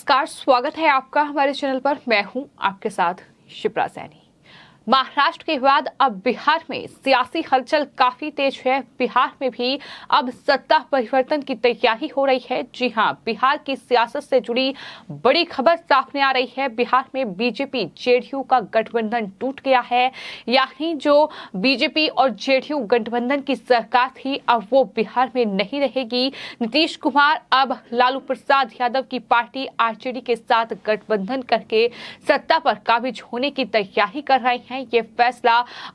नमस्कार, स्वागत है आपका हमारे चैनल पर। मैं हूं आपके साथ शिप्रा सैनी। महाराष्ट्र के बाद अब बिहार में सियासी हलचल काफी तेज है। बिहार में भी अब सत्ता परिवर्तन की तैयारी हो रही है। जी हां, बिहार की सियासत से जुड़ी बड़ी खबर सामने आ रही है। बिहार में बीजेपी जेडीयू का गठबंधन टूट गया है। यानी जो बीजेपी और जेडीयू गठबंधन की सरकार थी, अब वो बिहार में नहीं रहेगी। नीतीश कुमार अब लालू प्रसाद यादव की पार्टी आरजेडी के साथ गठबंधन करके सत्ता पर काबिज होने की तैयारी कर रहे हैं। ये फैसला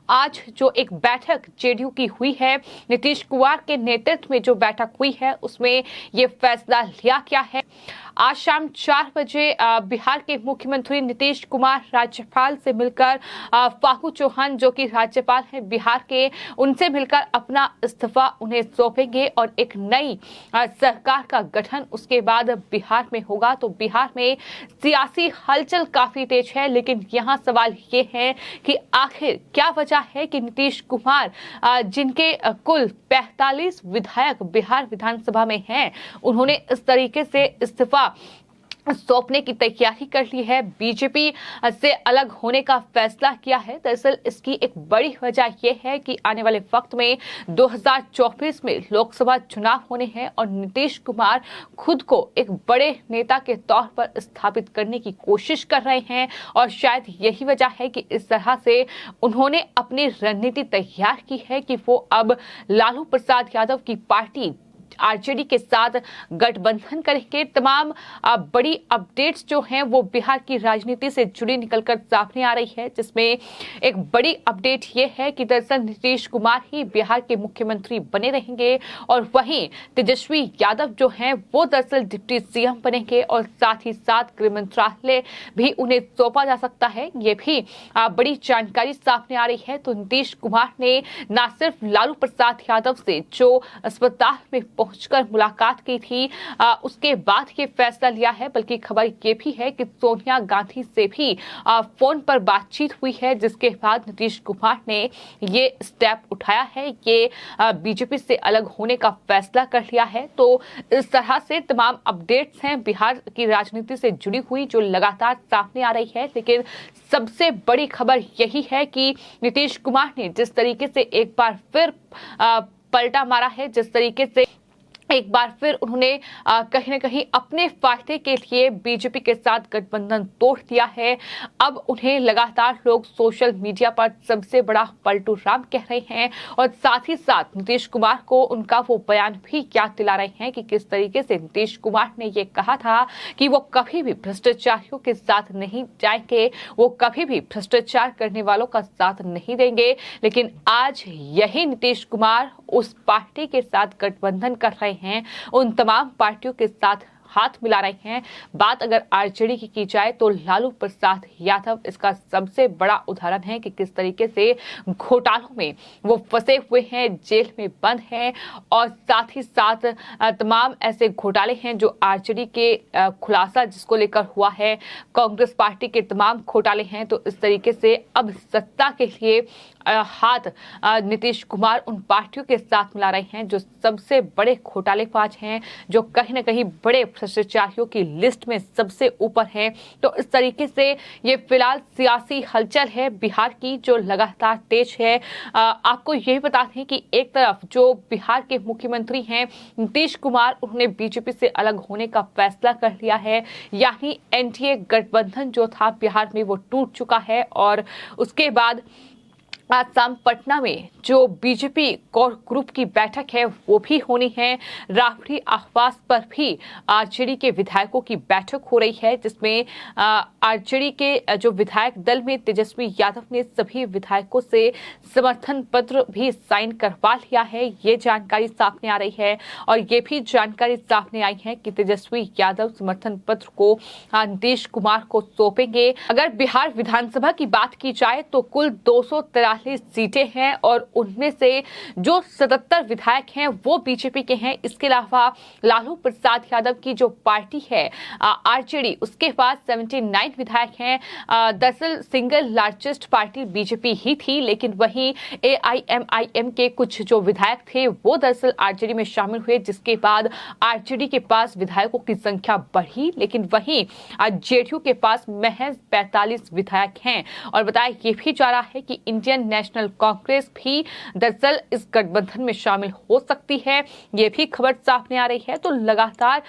आज जो एक बैठक जेडीयू की हुई है, नीतीश कुमार के नेतृत्व में जो बैठक हुई है, उसमें ये फैसला लिया गया है। आज शाम 4 बजे बिहार के मुख्यमंत्री नीतीश कुमार राज्यपाल से मिलकर फागू चौहान जो कि राज्यपाल हैं बिहार के, उनसे मिलकर अपना इस्तीफा उन्हें सौंपेंगे और एक नई सरकार का गठन उसके बाद बिहार में होगा। तो बिहार में सियासी हलचल काफी तेज है, लेकिन यहाँ सवाल ये है कि आखिर क्या वजह है कि नीतीश कुमार जिनके कुल 45 विधायक बिहार विधानसभा में हैं, उन्होंने इस तरीके से इस्तीफा सौंपने की तैयारी कर ली है, बीजेपी से अलग होने का फैसला किया है। दरअसल इसकी एक बड़ी वजह यह है कि आने वाले वक्त में 2024 में लोकसभा चुनाव होने हैं और नीतीश कुमार खुद को एक बड़े नेता के तौर पर स्थापित करने की कोशिश कर रहे हैं और शायद यही वजह है कि इस तरह से उन्होंने अपनी रणनीति तैयार की है कि वो अब लालू प्रसाद यादव की पार्टी आरजेडी के साथ गठबंधन करेंगे। तमाम बड़ी अपडेट्स जो हैं वो बिहार की राजनीति से जुड़ी निकलकर सामने आ रही है, जिसमें एक बड़ी अपडेट ये है कि दरअसल नीतीश कुमार ही बिहार के मुख्यमंत्री बने रहेंगे और वहीं तेजस्वी यादव जो हैं वो दरअसल डिप्टी सीएम बनेंगे और साथ ही साथ गृह मंत्रालय भी उन्हें सौंपा जा सकता है। ये भी बड़ी जानकारी सामने आ रही है। तो नीतीश कुमार ने न सिर्फ लालू प्रसाद यादव से जो अस्पताल में पहुंचकर मुलाकात की थी, उसके बाद ये फैसला लिया है, बल्कि खबर ये भी है कि सोनिया गांधी से भी फोन पर बातचीत हुई है, जिसके बाद नीतीश कुमार ने ये स्टेप उठाया है, ये बीजेपी से अलग होने का फैसला कर लिया है। तो इस तरह से तमाम अपडेट्स हैं बिहार की राजनीति से जुड़ी हुई जो लगातार सामने आ रही है। लेकिन सबसे बड़ी खबर यही है कि नीतीश कुमार ने जिस तरीके से एक बार फिर पलटा मारा है, जिस तरीके से एक बार फिर उन्होंने कहीं न कहीं अपने फायदे के लिए बीजेपी के साथ गठबंधन तोड़ दिया है। अब उन्हें लगातार लोग सोशल मीडिया पर सबसे बड़ा पलटू राम कह रहे हैं और साथ ही साथ नीतीश कुमार को उनका वो बयान भी याद दिला रहे हैं कि किस तरीके से नीतीश कुमार ने ये कहा था कि वो कभी भी भ्रष्टाचारियों के साथ नहीं जाएंगे, वो कभी भी भ्रष्टाचार करने वालों का साथ नहीं देंगे। लेकिन आज यही नीतीश कुमार उस पार्टी के साथ गठबंधन कर रहे हैं, उन तमाम पार्टियों के साथ हाथ मिला रहे हैं। बात अगर आरजेडी की जाए तो लालू प्रसाद यादव इसका सबसे बड़ा उदाहरण है कि किस तरीके से घोटालों में वो फंसे हुए हैं, जेल में बंद हैं और साथ ही साथ तमाम ऐसे घोटाले हैं जो आरजेडी के खुलासा जिसको लेकर हुआ है, कांग्रेस पार्टी के तमाम घोटाले हैं। तो इस तरीके से अब सत्ता के लिए हाथ नीतीश कुमार उन पार्टियों के साथ मिला रहे हैं जो सबसे बड़े घोटालेबाज हैं, जो कहीं ना कहीं बड़े भ्रष्टाचारियों की लिस्ट में सबसे ऊपर है। तो इस तरीके से ये फिलहाल सियासी हलचल है बिहार की जो लगातार तेज है। आपको यही बता दें कि एक तरफ जो बिहार के मुख्यमंत्री हैं नीतीश कुमार, उन्होंने बीजेपी से अलग होने का फैसला कर लिया है, यानी एनडीए गठबंधन जो था बिहार में वो टूट चुका है। और उसके बाद आज शाम पटना में जो बीजेपी कोर ग्रुप की बैठक है वो भी होनी है। राबड़ी आवास पर भी आरजेडी के विधायकों की बैठक हो रही है, जिसमें आरजेडी के जो विधायक दल में तेजस्वी यादव ने सभी विधायकों से समर्थन पत्र भी साइन करवा लिया है। ये जानकारी सामने आ रही है और ये भी जानकारी सामने आई है कि तेजस्वी यादव समर्थन पत्र को नीतीश कुमार को सौंपेंगे। अगर बिहार विधानसभा की बात की जाए तो कुल 283 43 सीटें हैं और उनमें से जो 77 विधायक हैं वो बीजेपी के हैं। इसके अलावा लालू प्रसाद यादव की जो पार्टी है आरजेडी, उसके पास 79 विधायक हैं। दरअसल सिंगल लार्जेस्ट पार्टी बीजेपी ही थी, लेकिन वहीं एआईएमआईएम के कुछ जो विधायक थे वो दरअसल आरजेडी में शामिल हुए, जिसके बाद आरजेडी के पास विधायकों की संख्या बढ़ी, लेकिन वहीं जेडीयू के पास महज 45 विधायक हैं। और बताया ये भी जा रहा है कि इंडियन नेशनल कांग्रेस भी दरअसल इस गठबंधन में शामिल हो सकती है, ये भी खबर सामने आ रही है। तो लगातार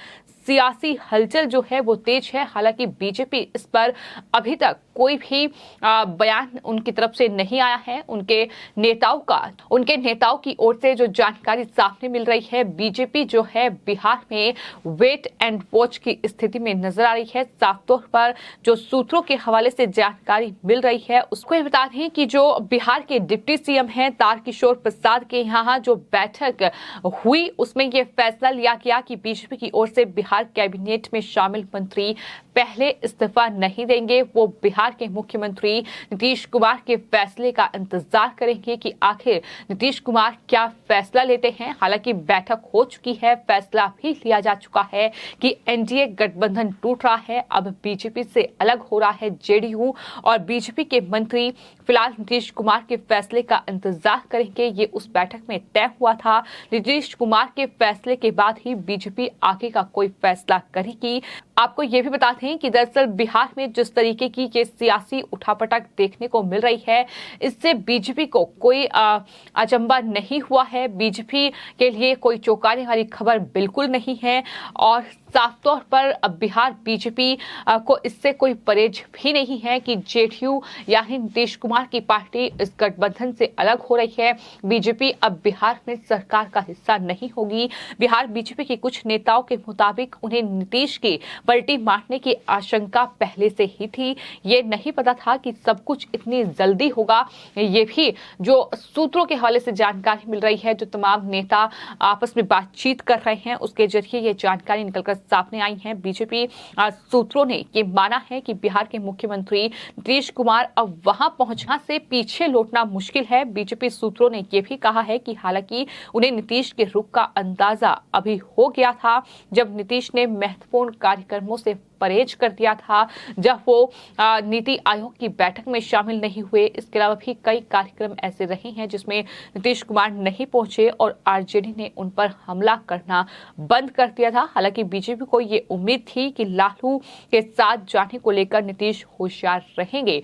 सियासी हलचल जो है वो तेज है। हालांकि बीजेपी इस पर अभी तक कोई भी बयान उनकी तरफ से नहीं आया है। उनके नेताओं की ओर से जो जानकारी सामने मिल रही है, बीजेपी जो है बिहार में वेट एंड वॉच की स्थिति में नजर आ रही है। साफ तौर पर जो सूत्रों के हवाले से जानकारी मिल रही है उसको बता दें कि जो बिहार के डिप्टी सीएम हैं तारकिशोर प्रसाद के यहाँ जो बैठक हुई उसमें यह फैसला लिया गया कि बीजेपी की ओर से बिहार कैबिनेट में शामिल मंत्री पहले इस्तीफा नहीं देंगे। वो बिहार के मुख्यमंत्री नीतीश कुमार के फैसले का इंतजार करेंगे कि आखिर नीतीश कुमार क्या फैसला लेते हैं। हालांकि बैठक हो चुकी है, फैसला भी लिया जा चुका है कि एनडीए गठबंधन टूट रहा है। अब बीजेपी से अलग हो रहा है जेडीयू और बीजेपी के मंत्री फिलहाल नीतीश कुमार के फैसले का इंतजार करेंगे। ये उस बैठक में तय हुआ था। नीतीश कुमार के फैसले के बाद ही बीजेपी आगे का कोई फैसला करेगी। आपको ये भी बता दें कि दरअसल बिहार में जिस तरीके की ये सियासी उठापटक देखने को मिल रही है, इससे बीजेपी को कोई अचंबा नहीं हुआ है। बीजेपी के लिए कोई चौंकाने वाली खबर बिल्कुल नहीं है और साफ तौर पर अब बिहार बीजेपी को इससे कोई परहेज भी नहीं है कि जेडीयू यानी नीतीश कुमार की पार्टी इस गठबंधन से अलग हो रही है। बीजेपी अब बिहार में सरकार का हिस्सा नहीं होगी। बिहार बीजेपी के कुछ नेताओं के मुताबिक उन्हें नीतीश की पलटी मारने की आशंका पहले से ही थी। ये नहीं पता था कि सब कुछ इतनी जल्दी होगा। ये भी जो सूत्रों के हवाले से जानकारी मिल रही है, जो तमाम नेता आपस में बातचीत कर रहे हैं उसके जरिए ये जानकारी निकलकर सामने आई है। बीजेपी सूत्रों ने ये माना है कि बिहार के मुख्यमंत्री नीतीश कुमार अब वहां पहुंचना से पीछे लौटना मुश्किल है। बीजेपी सूत्रों ने यह भी कहा है कि हालांकि उन्हें नीतीश के रुख का अंदाजा अभी हो गया था जब नीतीश ने महत्वपूर्ण कार्यक्रमों से परहेज कर दिया था, जब वो नीति आयोग की बैठक में शामिल नहीं हुए। इसके अलावा भी कई कार्यक्रम ऐसे रहे हैं जिसमें नीतीश कुमार नहीं पहुंचे और आरजेडी ने उन पर हमला करना बंद कर दिया था। हालांकि बीजेपी को ये उम्मीद थी कि लालू के साथ जाने को लेकर नीतीश होशियार रहेंगे।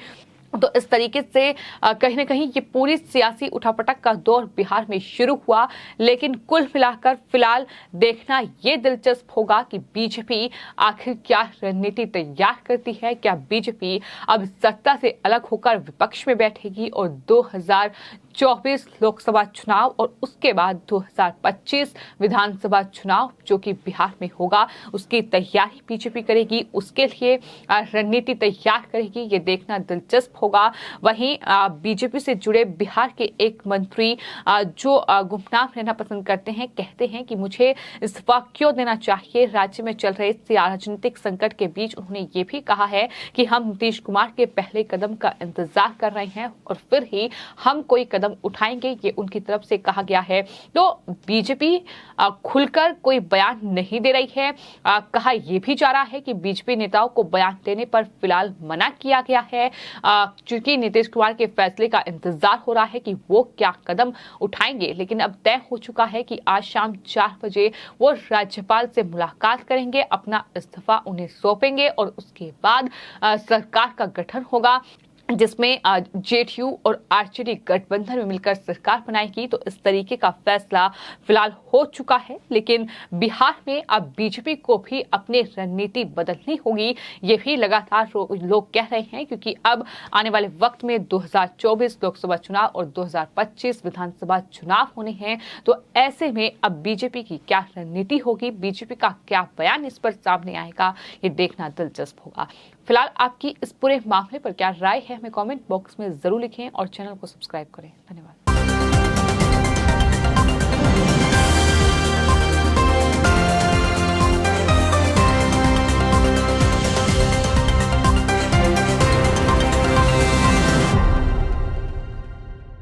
तो इस तरीके से कहीं न कहीं ये पूरी सियासी उठापटक का दौर बिहार में शुरू हुआ, लेकिन कुल मिलाकर फिलहाल देखना ये दिलचस्प होगा कि बीजेपी आखिर क्या रणनीति तैयार करती है। क्या बीजेपी अब सत्ता से अलग होकर विपक्ष में बैठेगी और 2024 लोकसभा चुनाव और उसके बाद 2025 विधानसभा चुनाव जो कि बिहार में होगा उसकी तैयारी बीजेपी करेगी, उसके लिए रणनीति तैयार करेगी, ये देखना दिलचस्प होगा। वहीं बीजेपी से जुड़े बिहार के एक मंत्री जो गुमनाम रहना पसंद करते हैं, कहते हैं कि मुझे इस्तीफा क्यों देना चाहिए। राज्य में चल रहे राजनीतिक संकट के बीच उन्होंने ये भी कहा है कि हम नीतीश कुमार के पहले कदम का इंतजार कर रहे हैं और फिर ही हम कोई कदम उठाएंगे, ये उनकी तरफ से कहा गया है। तो बीजेपी खुलकर कोई बयान नहीं दे रही है। कहा यह भी जा रहा है कि बीजेपी नेताओं को बयान देने पर फिलहाल मना किया गया है, क्योंकि नीतीश कुमार के फैसले का इंतजार हो रहा है कि वो क्या कदम उठाएंगे। लेकिन अब तय हो चुका है कि आज शाम 4 बजे वो राज्यपाल से मुलाकात करेंगे, अपना इस्तीफा उन्हें सौंपेंगे और उसके बाद सरकार का गठन होगा जिसमें जेडीयू और आरजेडी गठबंधन में मिलकर सरकार बनाएगी। तो इस तरीके का फैसला फिलहाल हो चुका है, लेकिन बिहार में अब बीजेपी को भी अपनी रणनीति बदलनी होगी, ये भी लगातार लोग कह रहे हैं, क्योंकि अब आने वाले वक्त में 2024 लोकसभा चुनाव और 2025 विधानसभा चुनाव होने हैं। तो ऐसे में अब बीजेपी की क्या रणनीति होगी, बीजेपी का क्या बयान इस पर सामने आएगा, ये देखना दिलचस्प होगा। फिलहाल आपकी इस पूरे मामले पर क्या राय है हमें कमेंट बॉक्स में जरूर लिखें और चैनल को सब्सक्राइब करें। धन्यवाद।